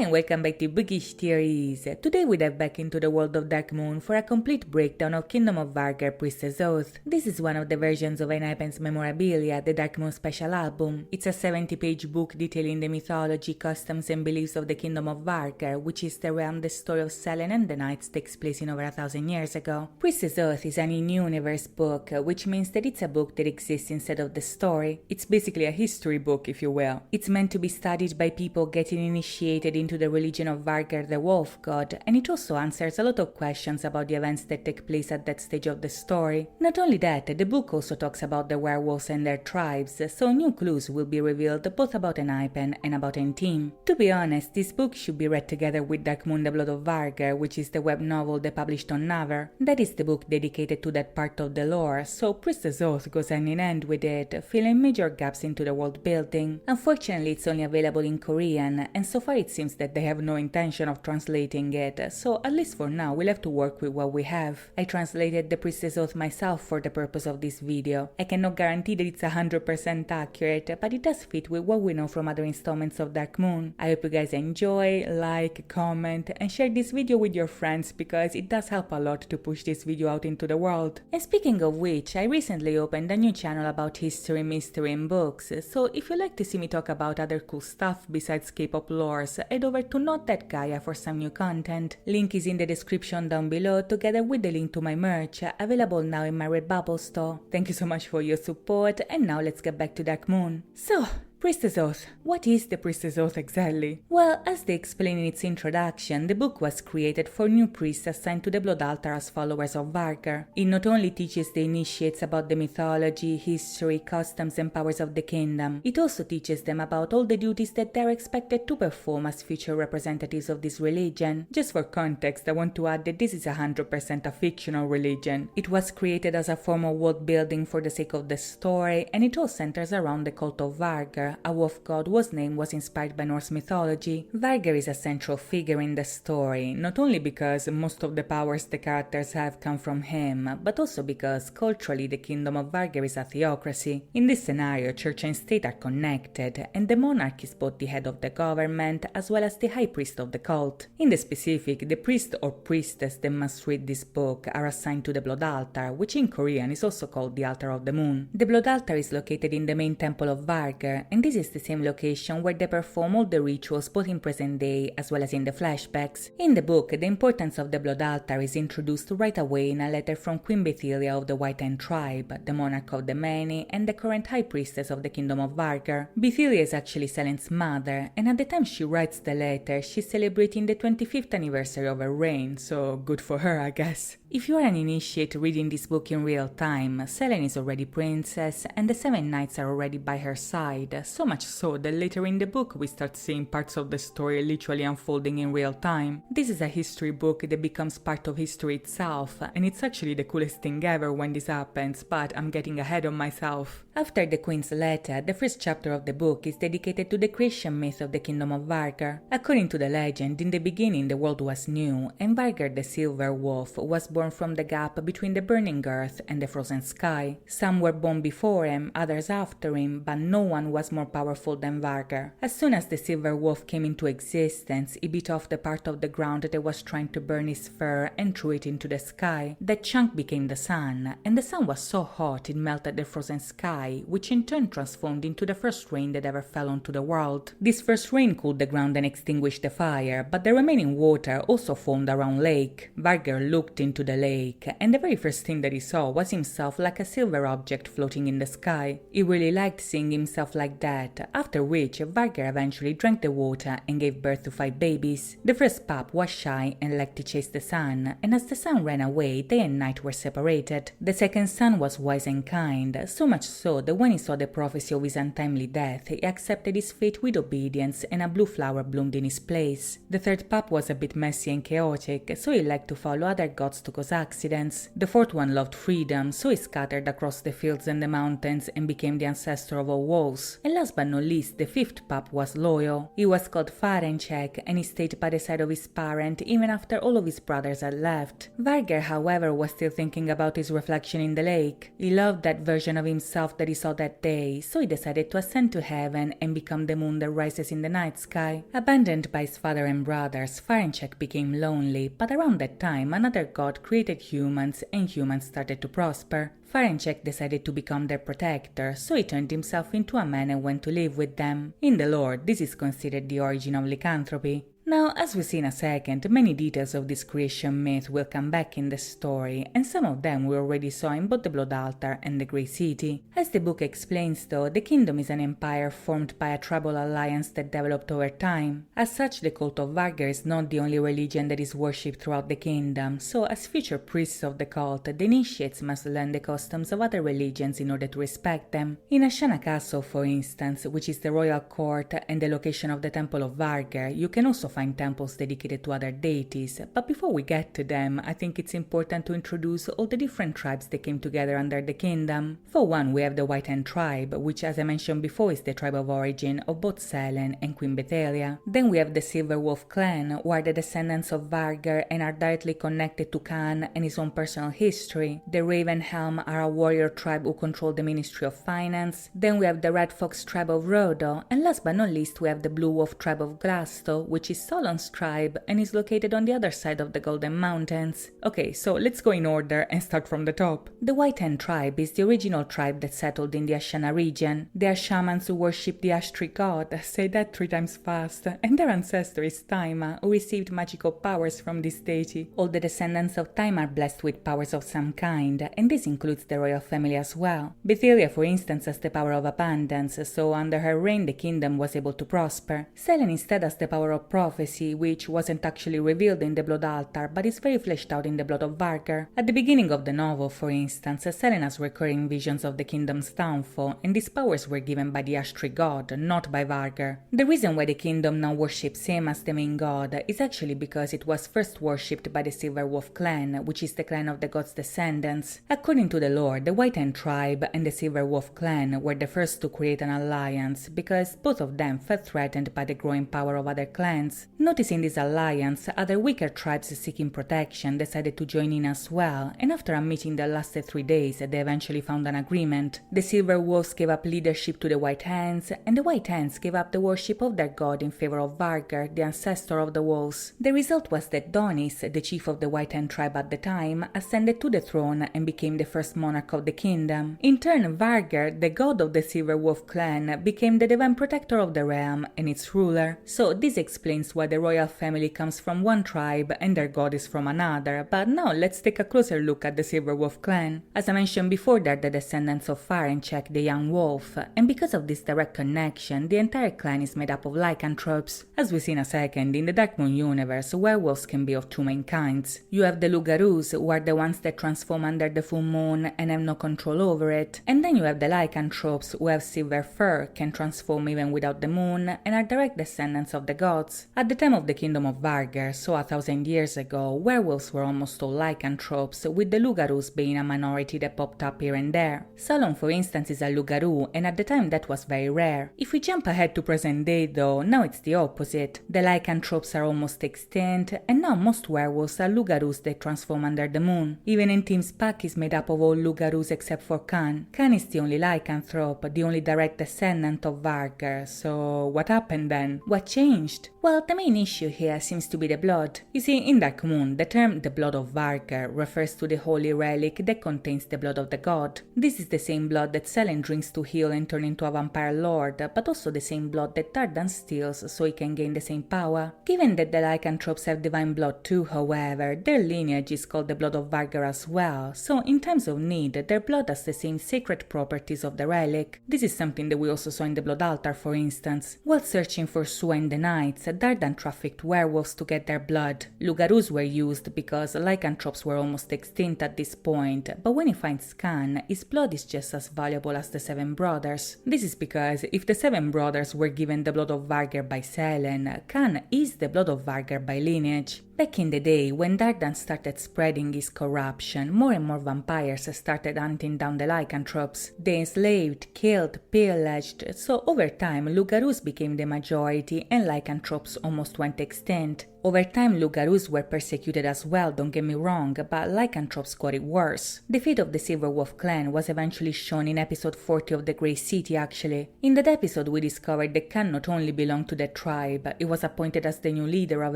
and welcome back to Bookish Theories. Today we dive back into the world of Dark Moon for a complete breakdown of Kingdom of Vargr Priestess Oath. This is one of the versions of ENHYPEN's Memorabilia, the Dark Moon special album. It's a 70-page book detailing the mythology, customs and beliefs of the Kingdom of Vargr, which is the realm the story of Selene and the Knights takes place in over 1,000 years ago. Priestess Oath is an in-universe book, which means that it's a book that exists instead of the story. It's basically a history book, if you will. It's meant to be studied by people getting initiated into the religion of Vargr the Wolf God, and it also answers a lot of questions about the events that take place at that stage of the story. Not only that, the book also talks about the werewolves and their tribes, so new clues will be revealed both about ENHYPEN and about ENHYPEN. To be honest, this book should be read together with Dark Moon the Blood of Vargr, which is the web novel they published on Naver. That is the book dedicated to that part of the lore, so Priestess Oath goes hand in hand with it, filling major gaps into the world building. Unfortunately, it's only available in Korean, and so far it seems that they have no intention of translating it, so at least for now we'll have to work with what we have. I translated the Priestess Oath myself for the purpose of this video. I cannot guarantee that it's 100% accurate, but it does fit with what we know from other installments of Dark Moon. I hope you guys enjoy, like, comment, and share this video with your friends because it does help a lot to push this video out into the world. And speaking of which, I recently opened a new channel about history, mystery, and books, so if you like to see me talk about other cool stuff besides K-pop lores, head over to Not That Gaia for some new content. Link is in the description down below, together with the link to my merch, available now in my Redbubble store. Thank you so much for your support, and now let's get back to Dark Moon. So, Priestess Oath. What is the Priestess Oath exactly? Well, as they explain in its introduction, the book was created for new priests assigned to the Blood Altar as followers of Vargr. It not only teaches the initiates about the mythology, history, customs and powers of the kingdom, it also teaches them about all the duties that they're expected to perform as future representatives of this religion. Just for context, I want to add that this is 100% a fictional religion. It was created as a form of world building for the sake of the story, and it all centers around the cult of Vargr, a wolf god whose name was inspired by Norse mythology. Vargr is a central figure in the story, not only because most of the powers the characters have come from him, but also because culturally the kingdom of Vargr is a theocracy. In this scenario, church and state are connected, and the monarch is both the head of the government as well as the high priest of the cult. In the specific, the priest or priestess that must read this book are assigned to the Blood Altar, which in Korean is also called the Altar of the Moon. The Blood Altar is located in the main temple of Vargr, and this is the same location where they perform all the rituals both in present day as well as in the flashbacks. In the book, the importance of the Blood Altar is introduced right away in a letter from Queen Bethelia of the White Hand tribe, the monarch of the many and the current high priestess of the Kingdom of Vargr. Bethelia is actually Selene's mother, and at the time she writes the letter, she's celebrating the 25th anniversary of her reign, so good for her, I guess. If you are an initiate reading this book in real time, Selene is already princess and the 7 knights are already by her side, so much so that later in the book we start seeing parts of the story literally unfolding in real time. This is a history book that becomes part of history itself, and it's actually the coolest thing ever when this happens, but I'm getting ahead of myself. After the Queen's letter, the first chapter of the book is dedicated to the creation myth of the Kingdom of Vargr. According to the legend, in the beginning the world was new, and Vargr the Silver Wolf was born from the gap between the burning earth and the frozen sky. Some were born before him, others after him, but no one was more powerful than Vargr. As soon as the Silver Wolf came into existence, he bit off the part of the ground that was trying to burn his fur and threw it into the sky. That chunk became the sun, and the sun was so hot it melted the frozen sky, which in turn transformed into the first rain that ever fell onto the world. This first rain cooled the ground and extinguished the fire, but the remaining water also formed a round lake. Vargr looked into the lake, and the very first thing that he saw was himself like a silver object floating in the sky. He really liked seeing himself like that, after which Vargr eventually drank the water and gave birth to 5 babies. The first pup was shy and liked to chase the sun, and as the sun ran away, day and night were separated. The second son was wise and kind, so much so that when he saw the prophecy of his untimely death, he accepted his fate with obedience and a blue flower bloomed in his place. The third pup was a bit messy and chaotic, so he liked to follow other gods to cause accidents. The fourth one loved freedom, so he scattered across the fields and the mountains and became the ancestor of all wolves. And And last but not least, the fifth pup was loyal. He was called Farenchek, and he stayed by the side of his parent even after all of his brothers had left. Vargr, however, was still thinking about his reflection in the lake. He loved that version of himself that he saw that day, so he decided to ascend to heaven and become the moon that rises in the night sky. Abandoned by his father and brothers, Farenchek became lonely, but around that time another god created humans and humans started to prosper. Farenchek decided to become their protector, so he turned himself into a man and went to live with them. In the lore, this is considered the origin of lycanthropy. Now, as we'll see in a second, many details of this creation myth will come back in the story, and some of them we already saw in both the Blood Altar and the Grey City. As the book explains though, the kingdom is an empire formed by a tribal alliance that developed over time. As such, the cult of Vargr is not the only religion that is worshipped throughout the kingdom, so as future priests of the cult, the initiates must learn the customs of other religions in order to respect them. In Ashana Castle, for instance, which is the royal court and the location of the Temple of Vargr, you can also find temples dedicated to other deities, but before we get to them, I think it's important to introduce all the different tribes that came together under the kingdom. For one, we have the White Hand tribe, which as I mentioned before is the tribe of origin of both Selen and Queen Bethelia. Then we have the Silver Wolf clan, who are the descendants of Vargr and are directly connected to Khan and his own personal history. The Ravenhelm are a warrior tribe who control the Ministry of Finance. Then we have the Red Fox tribe of Rodo, and last but not least we have the Blue Wolf tribe of Glasto, which is Solon's tribe and is located on the other side of the Golden Mountains. Okay, so let's go in order and start from the top. The White Hand tribe is the original tribe that settled in the Ashana region. They are shamans who worship the ash tree god, say that 3 times fast, and their ancestor is Taima, who received magical powers from this deity. All the descendants of Taima are blessed with powers of some kind, and this includes the royal family as well. Bethelia, for instance, has the power of abundance, so under her reign the kingdom was able to prosper. Selen instead has the power of prophecy, which wasn't actually revealed in the Blood Altar, but is very fleshed out in the Blood of Vargr. At the beginning of the novel, for instance, Selen has recurring visions of the kingdom's downfall, and these powers were given by the Ash Tree god, not by Vargr. The reason why the kingdom now worships him as the main god is actually because it was first worshipped by the Silver Wolf clan, which is the clan of the god's descendants. According to the lore, the White Hand tribe and the Silver Wolf clan were the first to create an alliance, because both of them felt threatened by the growing power of other clans. Noticing this alliance, other weaker tribes seeking protection decided to join in as well, and after a meeting that lasted 3 days, they eventually found an agreement. The Silver Wolves gave up leadership to the White Hands, and the White Hands gave up the worship of their god in favor of Vargr, the ancestor of the wolves. The result was that Donis, the chief of the White Hand tribe at the time, ascended to the throne and became the first monarch of the kingdom. In turn, Vargr, the god of the Silver Wolf clan, became the divine protector of the realm and its ruler. So this explains why the royal family comes from one tribe and their god is from another, but now let's take a closer look at the Silver Wolf clan. As I mentioned before, they're the descendants of Farenchek, the young wolf, and because of this direct connection, the entire clan is made up of lycanthropes. As we see in a second, in the Dark Moon universe, werewolves can be of 2 main kinds. You have the Lugarus, who are the ones that transform under the full moon and have no control over it, and then you have the lycanthropes, who have silver fur, can transform even without the moon, and are direct descendants of the gods. At the time of the kingdom of Vargr, so 1,000 years ago, werewolves were almost all lycanthropes, with the Lugarus being a minority that popped up here and there. Solon, for instance, is a Lugaru, and at the time that was very rare. If we jump ahead to present day though, now it's the opposite. The lycanthropes are almost extinct, and now most werewolves are Lugarus that transform under the moon. Even Entim's pack is made up of all Lugarus except for Khan. Khan is the only lycanthrope, the only direct descendant of Vargr, so what happened then? What changed? Well, the main issue here seems to be the blood. You see, in Dark Moon, the term the blood of Vargr refers to the holy relic that contains the blood of the god. This is the same blood that Selen drinks to heal and turn into a vampire lord, but also the same blood that Tardan steals so he can gain the same power. Given that the lycanthropes have divine blood too, however, their lineage is called the blood of Vargr as well, so in times of need, their blood has the same sacred properties of the relic. This is something that we also saw in the Blood Altar, for instance. While searching for Sua and the Knights, Dardan trafficked werewolves to get their blood. Lugarus were used because lycanthropes were almost extinct at this point, but when he finds Khan, his blood is just as valuable as the 7 brothers. This is because if the 7 brothers were given the blood of Vargr by Selen, Khan is the blood of Vargr by lineage. Back in the day, when Dardan started spreading his corruption, more and more vampires started hunting down the lycanthropes. They enslaved, killed, pillaged, so over time Lugarus became the majority and lycanthropes almost went extinct. Over time, Lugarus were persecuted as well, don't get me wrong, but lycanthropes got it worse. The fate of the Silver Wolf clan was eventually shown in episode 40 of The Grey City actually. In that episode we discovered the Khan not only belonged to the tribe, it was appointed as the new leader of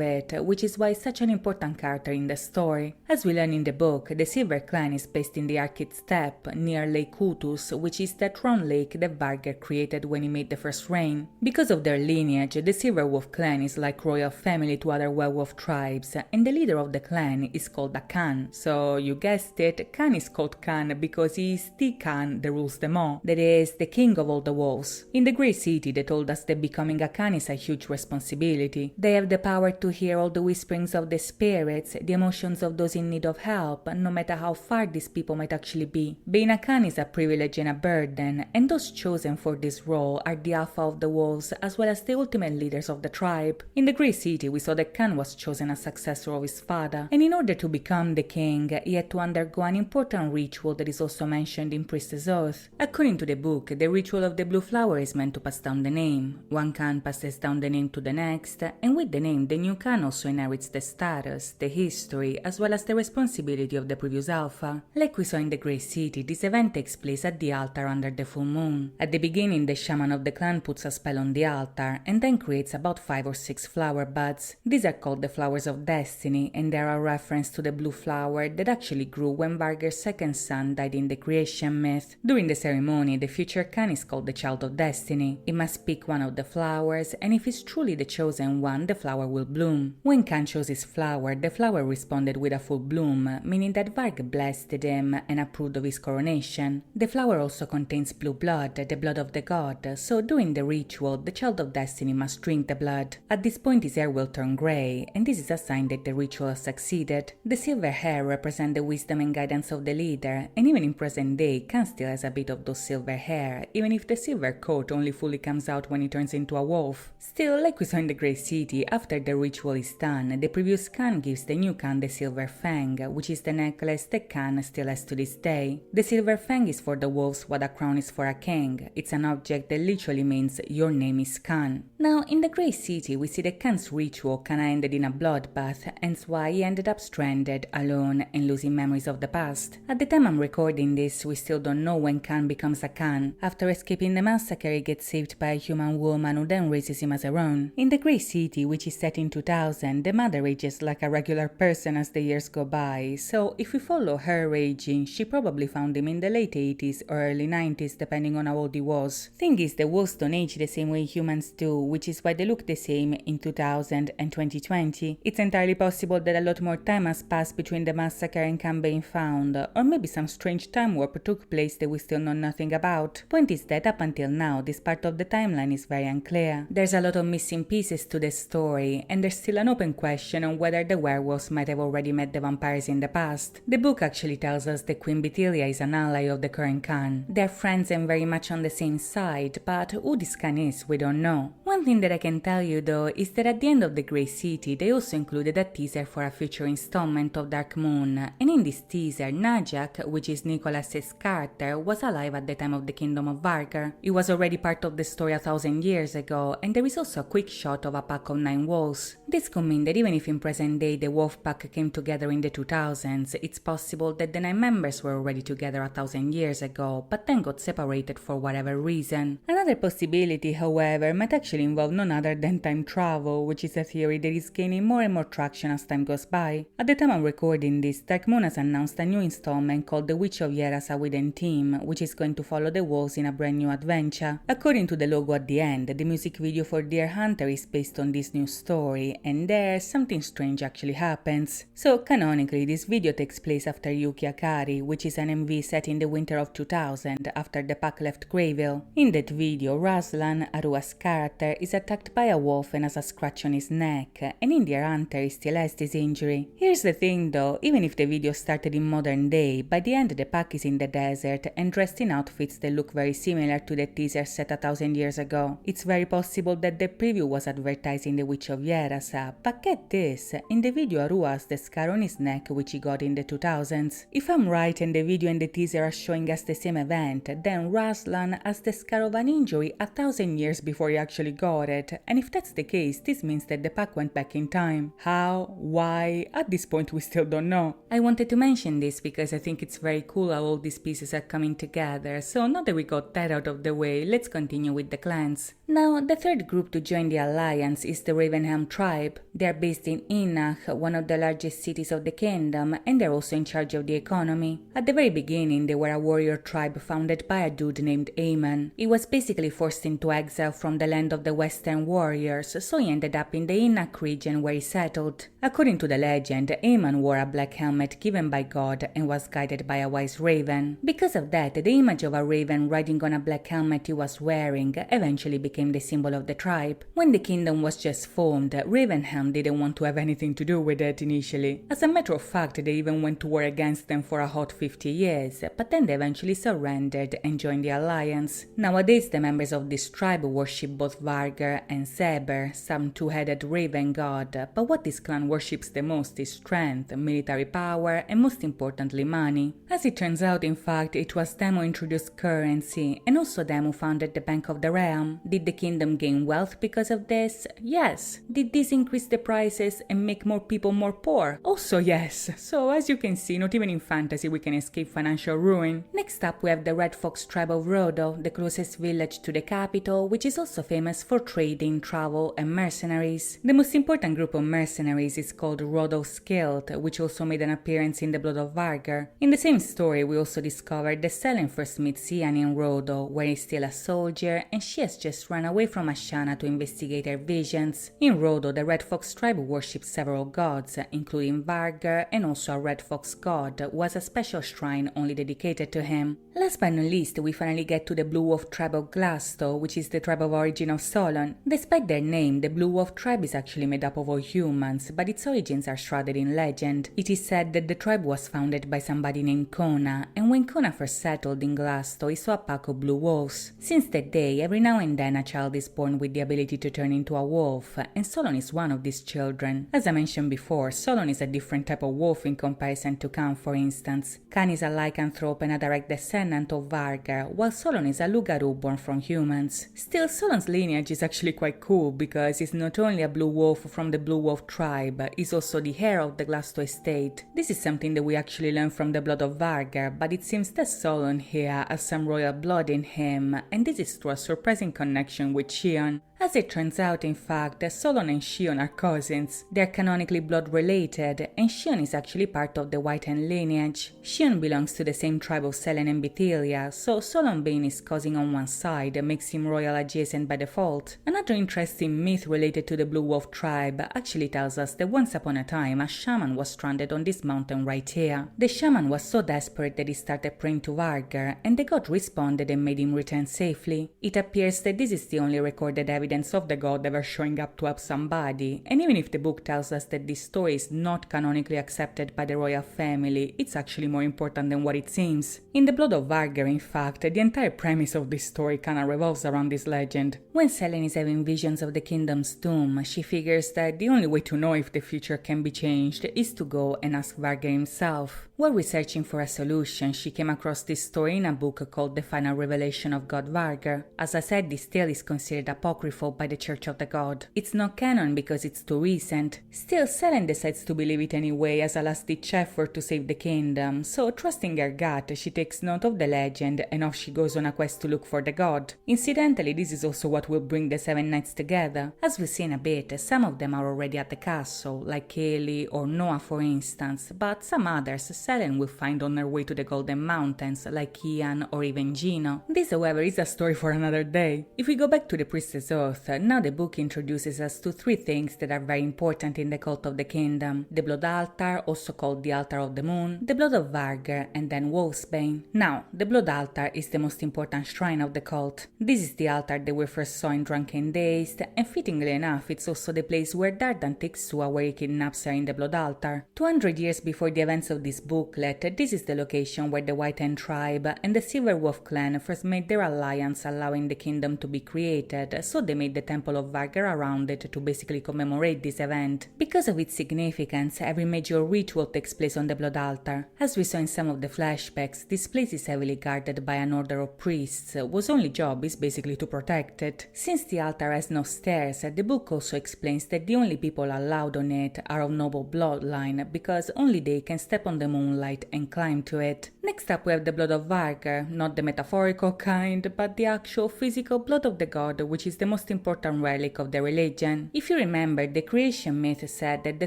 it, which is why it's such an important character in the story. As we learn in the book, the Silver clan is based in the Arkid Steppe, near Lake Utus, which is that round lake that Vargr created when he made the first rain. Because of their lineage, the Silver Wolf clan is like royal family to other werewolf tribes, and the leader of the clan is called a Khan. So you guessed it, Khan is called Khan because he is the Khan that rules them all, that is, the king of all the wolves. In the Grey City they told us that becoming a Khan is a huge responsibility. They have the power to hear all the whisperings of the spirits, the emotions of those in need of help, no matter how far these people might actually be. Being a Khan is a privilege and a burden, and those chosen for this role are the alpha of the wolves as well as the ultimate leaders of the tribe. In the Grey City we saw that Khan was chosen as successor of his father, and in order to become the king, he had to undergo an important ritual that is also mentioned in Priestess Oath. According to the book, the ritual of the blue flower is meant to pass down the name. One Khan passes down the name to the next, and with the name, the new Khan also inherits the status, the history, as well as the responsibility of the previous alpha. Like we saw in the Grey City, this event takes place at the altar under the full moon. At the beginning, the shaman of the clan puts a spell on the altar, and then creates about 5 or 6 flower buds. These are called the flowers of destiny, and they are a reference to the blue flower that actually grew when Vargr's second son died in the creation myth. During the ceremony, the future Khan is called the child of destiny. He must pick one of the flowers, and if he's truly the chosen one, the flower will bloom. When Khan chose his flower, the flower responded with a full bloom, meaning that Vargr blessed him and approved of his coronation. The flower also contains blue blood, the blood of the god, so during the ritual, the child of destiny must drink the blood. At this point his hair will turn grey, and this is a sign that the ritual has succeeded. The silver hair represents the wisdom and guidance of the leader, and even in present day, Khan still has a bit of those silver hair, even if the silver coat only fully comes out when he turns into a wolf. Still, like we saw in the Grey City, after the ritual is done, the previous Khan gives the new Khan the silver fang, which is the necklace that Khan still has to this day. The silver fang is for the wolves what a crown is for a king. It's an object that literally means your name is Khan. Now, in the Grey City, we see that Khan's ritual kinda ended in a bloodbath, hence why he ended up stranded, alone, and losing memories of the past. At the time I'm recording this, we still don't know when Khan becomes a Khan. After escaping the massacre, he gets saved by a human woman who then raises him as her own. In the Grey City, which is set in 2000, the mother ages like a regular person as the years go by, so if we follow her aging, she probably found him in the late 80s or early 90s depending on how old he was. Thing is, the wolves don't age the same way humans do, which is why they look the same in 2000 and 2020. It's entirely possible that a lot more time has passed between the massacre and Khan being found, or maybe some strange time warp took place that we still know nothing about. Point is that up until now, this part of the timeline is very unclear. There's a lot of missing pieces to the story, and there's still an open question on whether the werewolves might have already met the vampires in the past. The book actually tells us that Queen Betelia is an ally of the current Khan. They're friends and very much on the same side, but who this Khan is, we don't know. One thing that I can tell you though is that at the end of the Grey City, they also included a teaser for a future installment of Dark Moon, and in this teaser, Najak, which is Nicholas's character, was alive at the time of the Kingdom of Vargr. He was already part of the story 1,000 years ago, and there is also a quick shot of a pack of 9 wolves. This could mean that even if in present day the wolf pack came together in the 2000s, it's possible that the 9 members were already together 1,000 years ago, but then got separated for whatever reason. Another possibility, however, might actually involve none other than time travel, which is a theory that is gaining more and more traction as time goes by. At the time I'm recording this, Dark Moon has announced a new installment called The Witch of Yera's Awiden Team, which is going to follow the wolves in a brand new adventure. According to the logo at the end, the music video for Deer Hunter is based on this new story, and there something strange actually happens. So canonically, this video takes place after Yuki Akari, which is an MV set in the winter of 2000 after the pack left Greyville. In that video, Raslan, Arua's character, is attacked by a wolf and has a scratch on his neck, and in their hunter he still has this injury. Here's the thing though, even if the video started in modern day, by the end the pack is in the desert and dressed in outfits that look very similar to the teaser set 1,000 years ago. It's very possible that the preview was advertising the Witch of Yerasa, but get this, in the video Aru has the scar on his neck which he got in the 2000s. If I'm right and the video and the teaser are showing us the same event, then Ruslan has the scar of an injury 1,000 years before he actually got it, and if that's the case, this means that the pack went back in time. How? Why? At this point we still don't know. I wanted to mention this because I think it's very cool how all these pieces are coming together, so now that we got that out of the way, let's continue with the clans. Now, the third group to join the alliance is the Ravenhelm tribe. They are based in Inach, one of the largest cities of the kingdom, and they're also in charge of the economy. At the very beginning, they were a warrior tribe founded by a dude named ENHYPEN. He was basically forced into exile from the land of the Western warriors, so he ended up in the Inach region where he settled. According to the legend, ENHYPEN wore a black helmet given by God and was guided by a wise raven. Because of that, the image of a raven riding on a black helmet he was wearing eventually became the symbol of the tribe. When the kingdom was just formed, Ravenhelm didn't want to have anything to do with it initially. As a matter of fact, they even went to war against them for a hot 50 years, but then they eventually surrendered and joined the alliance. Nowadays, the members of this tribe worship both Vargr and Zebr, some two-headed raven god, but what this clan worships the most is strength, military power, and most importantly money. As it turns out, in fact, it was them who introduced currency, and also them who founded the Bank of the Realm. Did the kingdom gain wealth because of this? Yes. Did this increase the prices and make more people more poor? Also yes. So as you can see, not even in fantasy we can escape financial ruin. Next up we have the Red Fox tribe of Rhodo, the closest village to the capital, which is also famous for trading, travel and mercenaries. The most important group of mercenaries is called Rhodo's Guild, which also made an appearance in the Blood of Vargr. In the same story we also discovered that Selen first meets Ian in Rhodo, where he's still a soldier and she has just run away from Ashana to investigate her visions. In Rhodo, the Red Fox tribe worships several gods, including Vargr and also a Red Fox god who has a special shrine only dedicated to him. Last but not least, we finally get to the Blue Wolf tribe of Glasto, which is the tribe of origin of Solon. Despite their name, the Blue Wolf tribe is actually made up of all humans, but its origins are shrouded in legend. It is said that the tribe was founded by somebody named Kona, and when Kona first settled in Glasto, he saw a pack of blue wolves. Since that day, every now and then a child is born with the ability to turn into a wolf, and Solon is one of these children. As I mentioned before, Solon is a different type of wolf in comparison to Khan, for instance. Khan is a lycanthrope and a direct descendant of Vargr, while Solon is a Lugaru born from humans. Still, Solon's lineage is actually quite cool because he's not only a blue wolf from the Blue Wolf tribe, he's also the heir of the Glasto estate. This is something that we actually learn from the Blood of Vargr, but it seems that Solon here has some royal blood in him, and this is through a surprising connection with Shion. As it turns out, in fact, Solon and Shion are cousins. They are canonically blood related, and Shion is actually part of the Whiten lineage. Shion belongs to the same tribe of Selen and Bethelia, so Solon being his cousin on one side makes him royal adjacent by default. Another interesting myth related to the Blue Wolf tribe actually tells us that once upon a time a shaman was stranded on this mountain right here. The shaman was so desperate that he started praying to Vargr, and the god responded and made him return safely. It appears that this is the only recorded evidence of the god ever showing up to help somebody, and even if the book tells us that this story is not canonically accepted by the royal family, it's actually more important than what it seems. In the Blood of Vargr, in fact, the entire premise of this story kinda revolves around this legend. When Selen is having visions of the kingdom's doom, she figures that the only way to know if the future can be changed is to go and ask Vargr himself. While researching for a solution, she came across this story in a book called The Final Revelation of God Vargr. As I said, this tale is considered apocryphal by the Church of the God. It's not canon because it's too recent. Still, Selen decides to believe it anyway as a last-ditch effort to save the kingdom, so trusting her gut, she takes note of the legend and off she goes on a quest to look for the god. Incidentally, this is also what will bring the Seven Knights together. As we'll see in a bit, some of them are already at the castle, like Kaylee or Noah for instance, but some others Selen will find on her way to the Golden Mountains, like Ian or even Gino. This, however, is a story for another day. If we go back to the Priestess Oath, growth, now the book introduces us to 3 things that are very important in the cult of the kingdom: the blood altar, also called the altar of the moon, the blood of Vargr, and then Wolfsbane. Now, the blood altar is the most important shrine of the cult. This is the altar that we first saw in Drunken Days, and fittingly enough, it's also the place where Dardan takes Sua where he kidnaps her in the blood altar. 200 years before the events of this booklet, this is the location where the White Hand tribe and the Silver Wolf clan first made their alliance, allowing the kingdom to be created, so they made the Temple of Vargr around it to basically commemorate this event. Because of its significance, every major ritual takes place on the blood altar. As we saw in some of the flashbacks, this place is heavily guarded by an order of priests, whose only job is basically to protect it. Since the altar has no stairs, the book also explains that the only people allowed on it are of noble bloodline, because only they can step on the moonlight and climb to it. Next up we have the blood of Vargr, not the metaphorical kind, but the actual physical blood of the god, which is the most important relic of the religion. If you remember, the creation myth said that the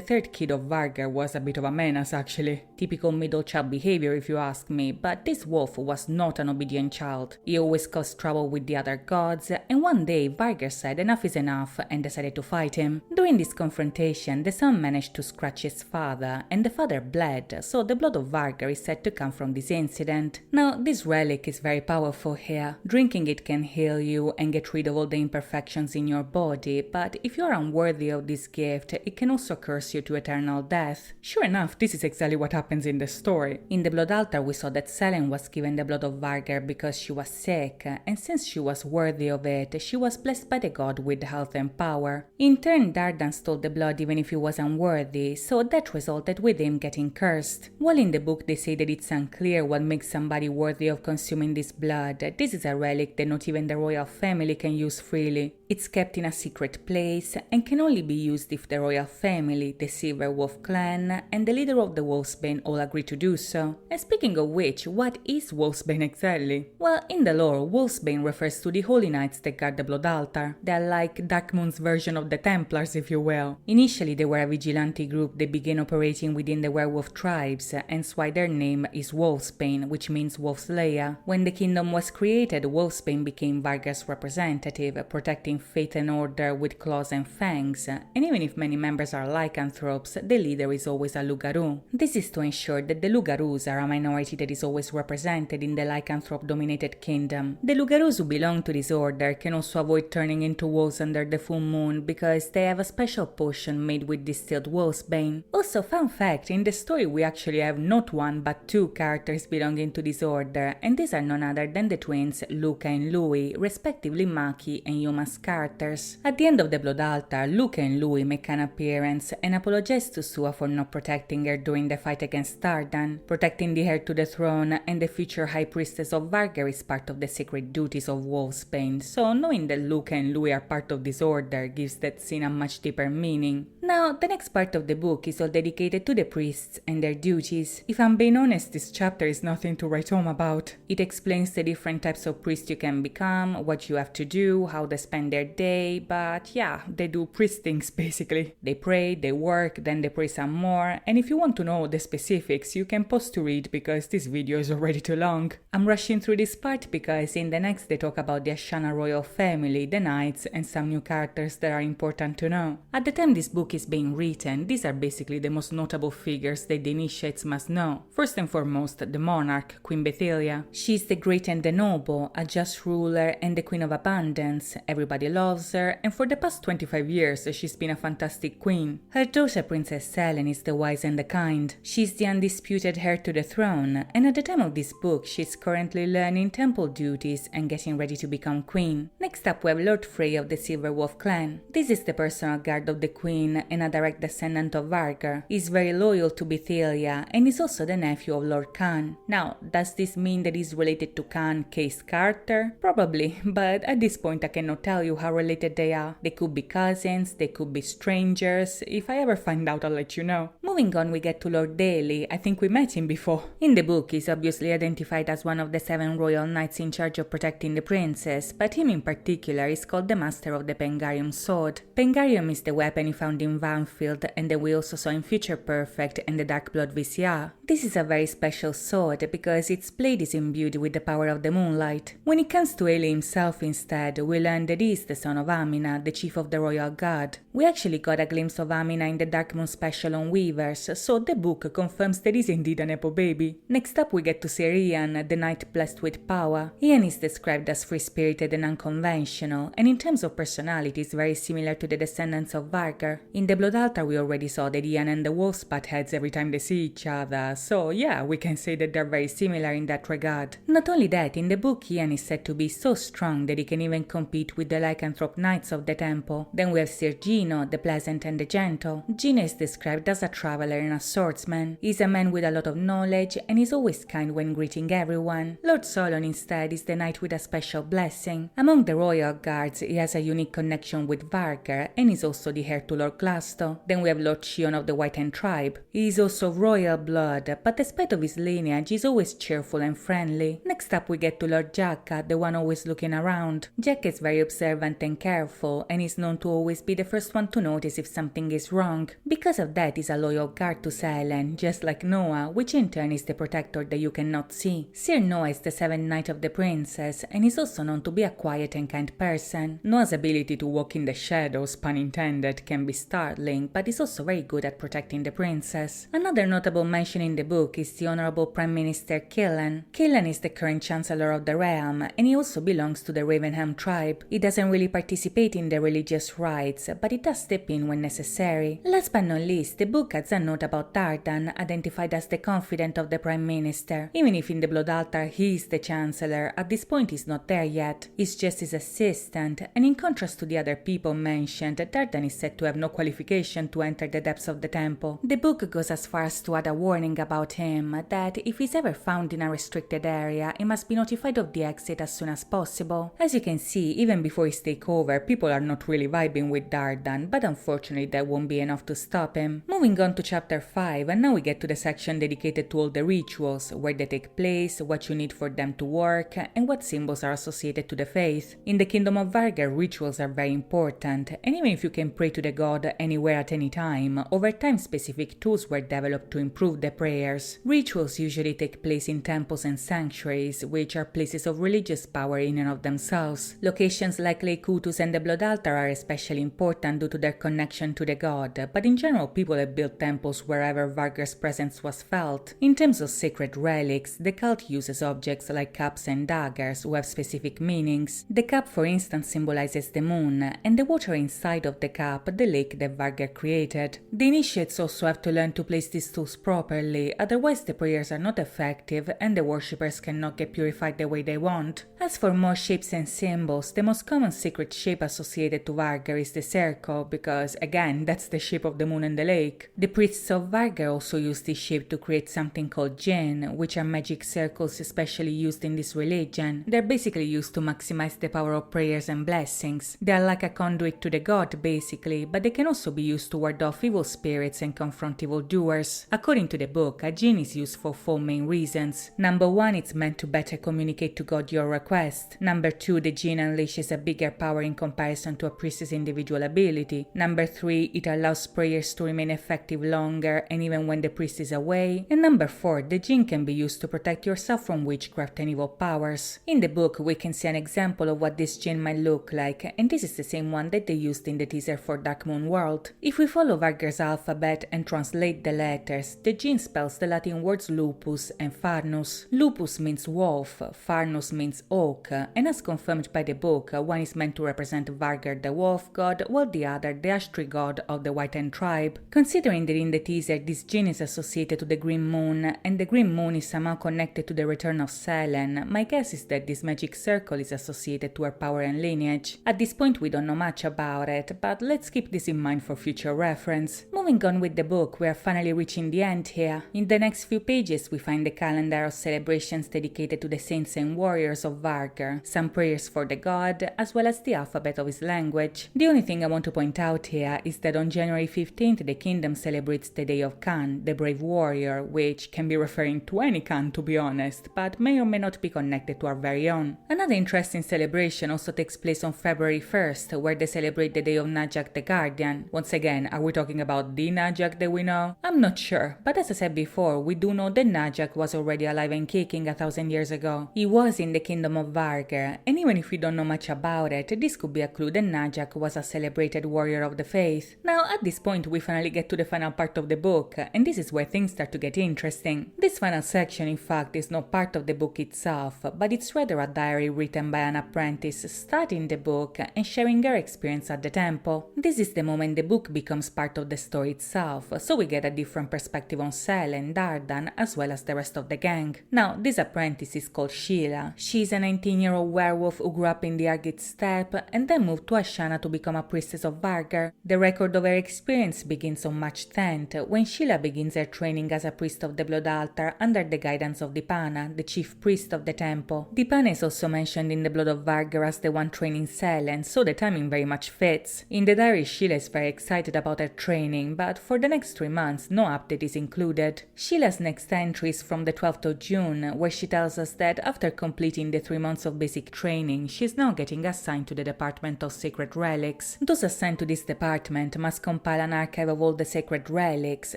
third kid of Vargr was a bit of a menace actually. Typical middle child behavior if you ask me, but this wolf was not an obedient child. He always caused trouble with the other gods, and one day Vargr said enough is enough and decided to fight him. During this confrontation, the son managed to scratch his father, and the father bled, so the blood of Vargr is said to come from this incident. Now, this relic is very powerful here. Drinking it can heal you and get rid of all the imperfections in your body, but if you are unworthy of this gift, it can also curse you to eternal death. Sure enough, this is exactly what happens in the story. In the blood altar we saw that Selene was given the blood of Vargr because she was sick, and since she was worthy of it, she was blessed by the god with health and power. In turn, Dardan stole the blood even if he was unworthy, so that resulted with him getting cursed. While in the book they say that it's unclear what makes somebody worthy of consuming this blood, this is a relic that not even the royal family can use freely. It's kept in a secret place and can only be used if the royal family, the Silver Wolf clan, and the leader of the Wolfsbane all agree to do so. And speaking of which, what is Wolfsbane exactly? Well, in the lore, Wolfsbane refers to the holy knights that guard the blood altar. They're like Darkmoon's version of the Templars, if you will. Initially they were a vigilante group that began operating within the werewolf tribes, hence why their name is Wolfsbane, which means Wolf's Lair. When the kingdom was created, Wolfsbane became Vargr's representative, protecting faith and order with claws and fangs, and even if many members are lycanthropes, the leader is always a Lugaru. This is to ensure that the Lugarus are a minority that is always represented in the lycanthrope-dominated kingdom. The Lugarus who belong to this order can also avoid turning into wolves under the full moon because they have a special potion made with distilled wolfsbane. Also, fun fact, in the story we actually have not one but 2 characters belonging to this order, and these are none other than the twins Luca and Louis, respectively Maki and Yuma's characters. At the end of the blood altar, Luca and Louis make an appearance and apologize to Sua for not protecting her during the fight against Dardan. Protecting the heir to the throne and the future high priestess of Vargr is part of the sacred duties of Wolfsbane, so knowing that Luca and Louis are part of this order gives that scene a much deeper meaning. Now, the next part of the book is all dedicated to the priests and their duties. If I'm being honest, this chapter is nothing to write home about. It explains the different types of priests you can become, what you have to do, how they spend their day, but yeah, they do priest things basically. They pray, they work, then they pray some more, and if you want to know the specifics, you can pause to read because this video is already too long. I'm rushing through this part because in the next they talk about the Ashana royal family, the knights, and some new characters that are important to know. At the time this book is being written, these are basically the most notable figures that the initiates must know. First and foremost, the monarch, Queen Bethilia. She's the great and the noble, a just ruler and the queen of abundance. Everybody loves her, and for the past 25 years she's been a fantastic queen. Her daughter Princess Selene is the wise and the kind. She's the undisputed heir to the throne, and at the time of this book she's currently learning temple duties and getting ready to become queen. Next up we have Lord Frey of the Silver Wolf clan. This is the personal guard of the queen and a direct descendant of Vargr. He's very loyal to Bethilia and is also the nephew of Lord Khan. Now, does this mean that he's related to Khan Case Carter? Probably, but at this point I cannot tell you how related they are. They could be cousins, they could be strangers. If I ever find out, I'll let you know. Moving on, we get to Lord Daly. I think we met him before. In the book, he's obviously identified as one of the 7 royal knights in charge of protecting the princess, but him in particular is called the master of the Pengarium sword. Pengarium is the weapon he found in in Vanfield, and then we also saw in Future Perfect and the Dark Blood VCR. This is a very special sword because its blade is imbued with the power of the moonlight. When it comes to Ailey himself instead, we learn that he is the son of Amina, the chief of the royal guard. We actually got a glimpse of Amina in the Dark Moon special on Weavers, so the book confirms that he's indeed a Nepo baby. Next up we get to see Ian, the knight blessed with power. Ian is described as free-spirited and unconventional, and in terms of personality is very similar to the descendants of Vargr. In the Blood Altar we already saw that Ian and the wolves butt heads every time they see each other, so yeah, we can say that they're very similar in that regard. Not only that, in the book Ian is said to be so strong that he can even compete with the lycanthrope knights of the temple. Then we have Sir Gino, the pleasant and the gentle. Gino is described as a traveler and a swordsman. He's a man with a lot of knowledge and is always kind when greeting everyone. Lord Solon instead is the knight with a special blessing. Among the royal guards he has a unique connection with Vargr and is also the heir to Lord Glasto. Then we have Lord Shion of the White Hand tribe. He is also royal blood, but despite of his lineage he's always cheerful and friendly. Next up we get to Lord Jacka, the one always looking around. Jack is very observant and careful and is known to always be the first one to notice if something is wrong. Because of that he's a loyal guard to Selen, just like Noah, which in turn is the protector that you cannot see. Sir Noah is the seventh knight of the princess and is also known to be a quiet and kind person. Noah's ability to walk in the shadows, pun intended, can be startling, but is also very good at protecting the princess. Another notable mention in the book is the Honorable Prime Minister Killen. Killen is the current Chancellor of the realm and he also belongs to the Ravenhelm tribe. He doesn't really participate in the religious rites, but he does step in when necessary. Last but not least, the book adds a note about Dardan, identified as the confidant of the Prime Minister. Even if in the Blood Altar he is the Chancellor, at this point he's not there yet. He's just his assistant, and in contrast to the other people mentioned, Dardan is said to have no qualification to enter the depths of the temple. The book goes as far as to add a warning about him, that if he's ever found in a restricted area, he must be notified of the exit as soon as possible. As you can see, even before his takeover, people are not really vibing with Dardan, but unfortunately that won't be enough to stop him. Moving on to chapter 5, and now we get to the section dedicated to all the rituals, where they take place, what you need for them to work, and what symbols are associated to the faith. In the Kingdom of Vargr, rituals are very important, and even if you can pray to the god anywhere at any time, over time specific tools were developed to improve the prayers. Rituals usually take place in temples and sanctuaries, which are places of religious power in and of themselves. Locations like Lake Kutus and the Blood Altar are especially important due to their connection to the god, but in general people have built temples wherever Vargr's presence was felt. In terms of sacred relics, the cult uses objects like cups and daggers who have specific meanings. The cup, for instance, symbolizes the moon, and the water inside of the cup, the lake that Vargr created. The initiates also have to learn to place these tools properly, otherwise the prayers are not effective and the worshippers cannot get purified the way they want. As for more shapes and symbols, the most common sacred shape associated to Vargr is the circle, because again, that's the shape of the moon and the lake. The priests of Vargr also use this shape to create something called jinn, which are magic circles especially used in this religion. They're basically used to maximize the power of prayers and blessings. They are like a conduit to the god basically, but they can also be used to ward off evil spirits and confront evildoers. According to the book, a jinn is used for 4 main reasons. Number 1, it's meant to better communicate to God your request. Number 2, the jinn unleashes a bigger power in comparison to a priest's individual ability. Number 3, it allows prayers to remain effective longer and even when the priest is away. And number 4, the jinn can be used to protect yourself from witchcraft and evil powers. In the book we can see an example of what this jinn might look like, and this is the same one that they used in the teaser for Dark Moon World. If we follow Vargr's alphabet and translate the letters, the jinn spells the Latin words lupus and farnus. Lupus means wolf, farnus means oak, and as confirmed by the book, one is meant to represent Vargr the wolf god, while the other the ash tree god of the White Hand tribe. Considering that in the teaser this jinn is associated to the green moon, and the green moon is somehow connected to the return of Selen, my guess is that this magic circle is associated to her power and lineage. At this point we don't know much about it, but let's keep this in mind for future reference. Moving on with the book, we are finally reaching the end here. In the next few pages we find the calendar of celebrations dedicated to the saints and warriors of Vargr, some prayers for the god, as well as the alphabet of his language. The only thing I want to point out here is that on January 15th the kingdom celebrates the Day of Khan, the brave warrior, which can be referring to any Khan to be honest, but may or may not be connected to our very own. Another interesting celebration also takes place on February 1st, where they celebrate the Day of Najak the Guardian. one. Once again, are we talking about the Najak that we know? I'm not sure, but as I said before, we do know that Najak was already alive and kicking 1,000 years ago. He was in the kingdom of Vargr, and even if we don't know much about it, this could be a clue that Najak was a celebrated warrior of the faith. Now, at this point, we finally get to the final part of the book, and this is where things start to get interesting. This final section, in fact, is not part of the book itself, but it's rather a diary written by an apprentice starting the book and sharing her experience at the temple. This is the moment the book becomes part of the story itself, so we get a different perspective on Sel and Dardan as well as the rest of the gang. Now, this apprentice is called Sheila. She's a 19-year-old werewolf who grew up in the Argid steppe and then moved to Ashana to become a priestess of Vargr. The record of her experience begins on March 10th, when Sheila begins her training as a priest of the Blood Altar under the guidance of Dipana, the chief priest of the temple. Dipana is also mentioned in the Blood of Vargr as the one training Sel, and so the timing very much fits. In the diary, Sheila is very excited about her training, but for the next 3 months, no update is included. Sheila's next entry is from the 12th of June, where she tells us that after completing the 3 months of basic training, she is now getting assigned to the Department of Sacred Relics. Those assigned to this department must compile an archive of all the sacred relics,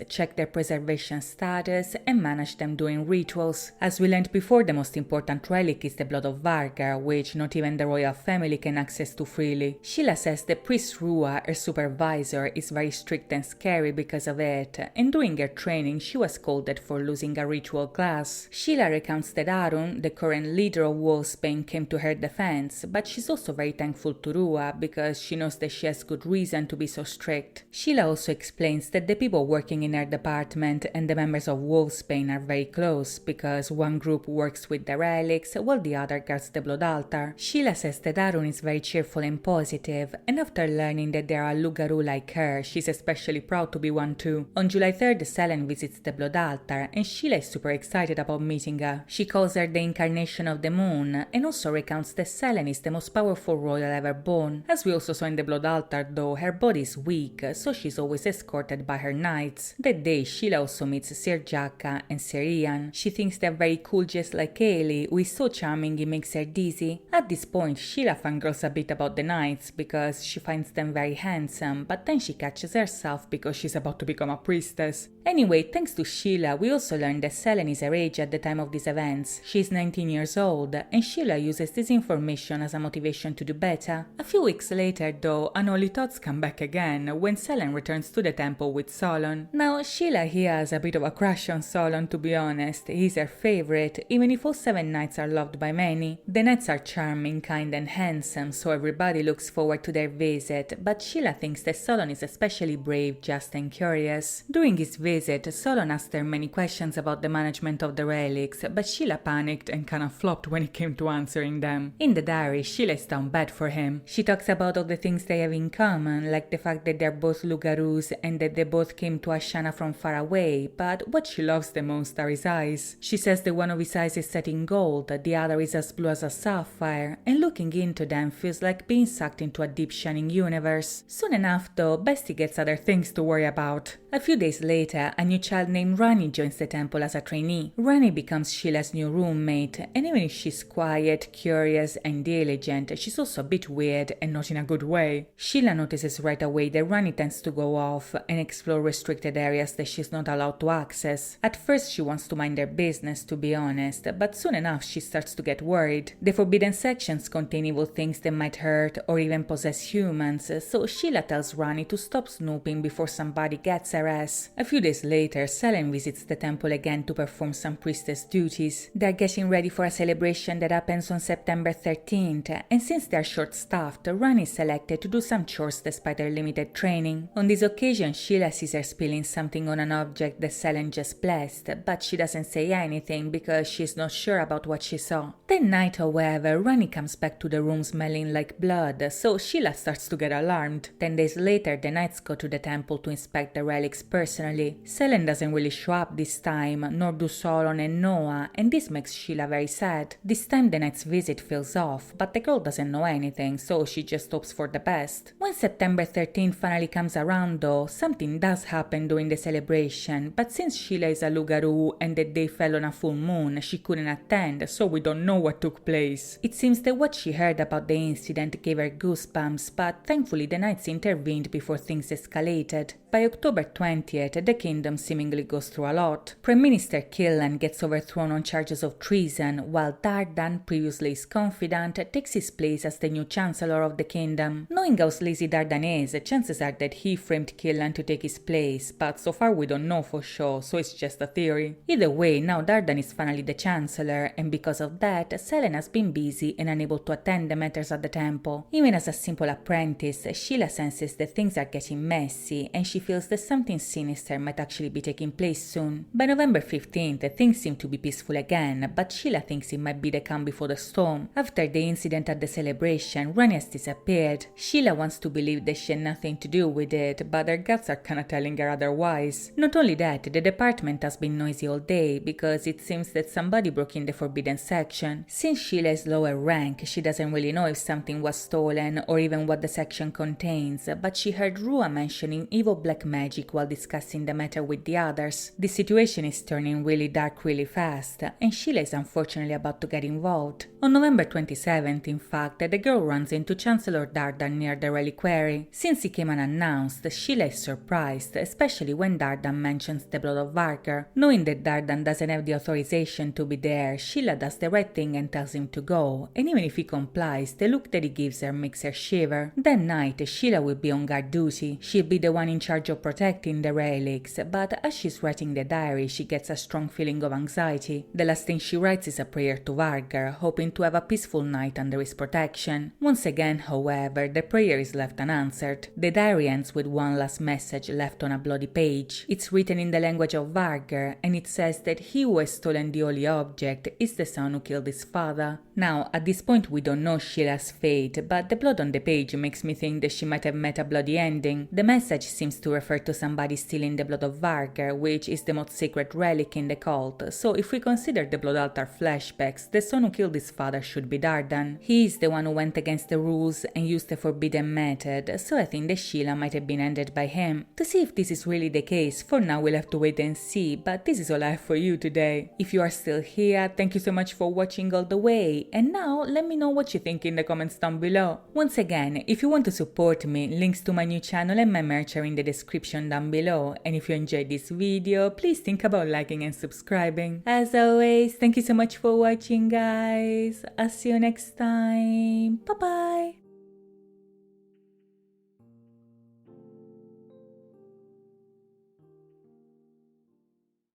check their preservation status, and manage them during rituals. As we learned before, the most important relic is the Blood of Vargr, which not even the royal family can access to freely. Sheila says the priest Rua, her supervisor, is very strict and scary because of it, and during her training she was scolded for losing a ritual class. Sheila recounts that Arun, the current leader of Wolfsbane, came to her defense, but she's also very thankful to Rua because she knows that she has good reason to be so strict. Sheila also explains that the people working in her department and the members of Wolfsbane are very close because one group works with the relics while the other guards the Blood Altar. Sheila says that Arun is very cheerful and positive, and after learning that there are Lugaru like her, she's especially proud to be one too. On July 3rd, Selen visits the Blood Altar, and Sheila is super excited about meeting her. She calls her the incarnation of the moon, and also recounts that Selen is the most powerful royal ever born. As we also saw in the Blood Altar though, her body is weak, so she's always escorted by her knights. That day, Sheila also meets Sir Jaka and Sir Ian. She thinks they're very cool just like Ailey, who is so charming it makes her dizzy. At this point, Sheila fangirls a bit about the knights because she finds them very handsome, but then she catches herself because she's about to become a priestess. Anyway, thanks to Sheila, we also learned that Selen is her age at the time of these events. She's 19 years old, and Sheila uses this information as a motivation to do better. A few weeks later though, unholy thoughts come back again when Selen returns to the temple with Solon. Now, Sheila here has a bit of a crush on Solon, to be honest. He's her favorite, even if all 7 knights are loved by many. The knights are charming, kind and handsome, so everybody looks forward to their visit, but Sheila thinks that Solon is especially brave, just and curious. During his visit, Solon asked her many questions about the management of the relics, but Sheila panicked and kinda flopped when it came to answering them. In the diary, Sheila is down bad for him. She talks about all the things they have in common, like the fact that they're both Lugarus and that they both came to Ashana from far away, but what she loves the most are his eyes. She says that one of his eyes is set in gold, the other is as blue as a sapphire, and looking into them feels like being sucked into a deep shining universe. Soon enough though, Bestie gets other things to worry about. A few days later, a new child named Rani joins the temple as a trainee. Rani becomes Sheila's new roommate, and even if she's quiet, curious and diligent, she's also a bit weird and not in a good way. Sheila notices right away that Rani tends to go off and explore restricted areas that she's not allowed to access. At first she wants to mind her business, to be honest, but soon enough she starts to get worried. The forbidden sections contain evil things that might hurt or even possess humans, so Sheila tells Rani to stop snooping before somebody gets her ass. A few days later, Selen visits the temple again to perform some priestess duties. They're getting ready for a celebration that happens on September 13th, and since they're short-staffed, Rani is selected to do some chores despite her limited training. On this occasion, Sheila sees her spilling something on an object that Selen just blessed, but she doesn't say anything because she's not sure about what she saw. That night, however, Rani comes back to the room smelling like blood, so Sheila starts to get alarmed. 10 days later, the knights go to the temple to inspect the relics personally. Selen doesn't really show up this time, nor do Solon and Noah, and this makes Sheila very sad. This time the knight's visit feels off, but the girl doesn't know anything, so she just hopes for the best. When September 13th finally comes around though, something does happen during the celebration, but since Sheila is a Lugaru and the day fell on a full moon, she couldn't attend, so we don't know what took place. It seems that what she heard about the incident gave her goosebumps, but thankfully the knights intervened cleaned before things escalated. By October 20th, the kingdom seemingly goes through a lot. Prime Minister Killen gets overthrown on charges of treason, while Dardan, previously his confidant, takes his place as the new Chancellor of the kingdom. Knowing how sleazy Dardan is, chances are that he framed Killen to take his place, but so far we don't know for sure, so it's just a theory. Either way, now Dardan is finally the Chancellor, and because of that, Selene has been busy and unable to attend the matters at the temple. Even as a simple apprentice, Sheila senses that things are getting messy, and she feels that something sinister might actually be taking place soon. By November 15th, things seem to be peaceful again, but Sheila thinks it might be the calm before the storm. After the incident at the celebration, Ronnie has disappeared. Sheila wants to believe that she had nothing to do with it, but her guts are kinda telling her otherwise. Not only that, the department has been noisy all day, because it seems that somebody broke in the forbidden section. Since Sheila is lower rank, she doesn't really know if something was stolen or even what the section contains, but she heard Rua mentioning evil black magic while discussing the matter with the others. The situation is turning really dark really fast, and Sheila is unfortunately about to get involved. On November 27th, in fact, the girl runs into Chancellor Dardan near the reliquary. Since he came unannounced, Sheila is surprised, especially when Dardan mentions the blood of Vargr. Knowing that Dardan doesn't have the authorization to be there, Sheila does the right thing and tells him to go, and even if he complies, the look that he gives her makes her shiver. That night, Sheila will be on guard duty. She'll be the one in charge of protecting the relics, but as she's writing the diary, she gets a strong feeling of anxiety. The last thing she writes is a prayer to Vargr, hoping to have a peaceful night under his protection. Once again, however, the prayer is left unanswered. The diary ends with one last message left on a bloody page. It's written in the language of Vargr, and it says that he who has stolen the holy object is the son who killed his father. Now, at this point we don't know Sheila's fate, but the blood on the page makes me think that she might have met a bloody ending. The message seems to refer to somebody stealing the blood of Vargr, which is the most sacred relic in the cult, so if we consider the blood altar flashbacks, the son who killed his father should be Dardan. He is the one who went against the rules and used the forbidden method, so I think that Sheila might have been ended by him. To see if this is really the case, for now we'll have to wait and see, but this is all I have for you today. If you are still here, thank you so much for watching all the way, and now let me know what you think in the comments down below. Once again, if you want to support me, links to my new channel and my merch are in the description down below, and if you enjoyed this video, please think about liking and subscribing. As always, thank you so much for watching, guys. I'll see you next time. Bye bye.